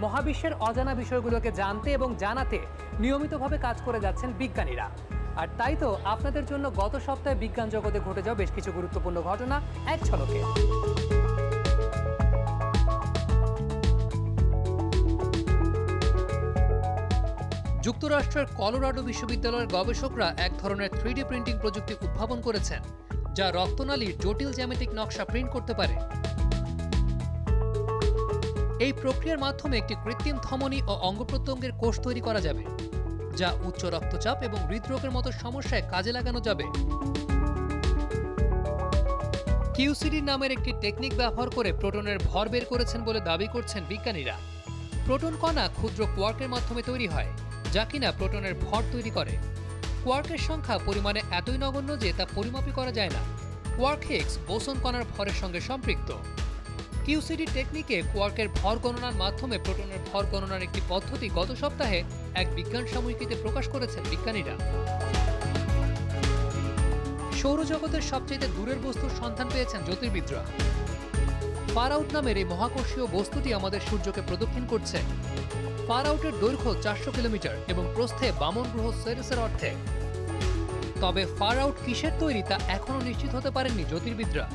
মহাবিশ্বের অজানা বিষয়গুলোকে জানতে এবং জানাতে নিয়মিতভাবে কাজ করে যাচ্ছেন বিজ্ঞানীরা। আর তাই তো আপনাদের জন্য গত সপ্তাহে বিজ্ঞান জগতে ঘটে যাওয়া বেশ কিছু গুরুত্বপূর্ণ ঘটনা এক ঝলকে। যুক্তরাষ্ট্রের কলোরাডো বিশ্ববিদ্যালয়ের গবেষকরা এক ধরনের 3D প্রিন্টিং প্রযুক্তি উদ্ভাবন করেছেন, যা রক্তনালীর জটিল জ্যামিতিক নকশা প্রিন্ট করতে পারে। এই প্রক্রিয়ার মাধ্যমে একটি কৃত্রিম ধমনী ও অঙ্গপ্রত্যঙ্গের কোষ তৈরি করা যাবে, যা উচ্চ রক্তচাপ এবং হৃদরোগের মতো সমস্যায় কাজে লাগানো যাবে। কিউসিডি নামের একটি টেকনিক ব্যবহার করে প্রোটনের ভর বের করেছেন বলে দাবি করছেন বিজ্ঞানীরা। প্রোটন কণা ক্ষুদ্র কোয়ার্কের মাধ্যমে তৈরি হয়, যা কিনা প্রোটনের ভর তৈরি করে। কোয়ার্কের সংখ্যা পরিমাণে এতই নগণ্য যে তা পরিমাপই করা যায় না। কোয়ার্ক হিগস বোসন কণার ভরের সঙ্গে সম্পৃক্ত। কিউসিডি টেকনিকে কোয়ার্কের ভর গণনার মাধ্যমে প্রোটনের ভর গণনার একটি পদ্ধতি গত সপ্তাহে এক বিজ্ঞান সাময়িকীতে প্রকাশ করেছেন বিজ্ঞানীরা। সৌরজগতের সবচেয়ে দূরের বস্তুর সন্ধান পেয়েছেন জ্যোতির্বিদরা। ফার আউট নামের এই মহাকর্ষীয় বস্তুটি আমাদের সূর্যকে প্রদক্ষিণ করছে। ফার আউটের দৈর্ঘ্য 400 কিলোমিটার এবং প্রস্থে বামন গ্রহ সেরেসের অর্ধেক। তবে ফার আউট কিসের তৈরি তা এখনো নিশ্চিত হতে পারেননি জ্যোতির্বিদরা।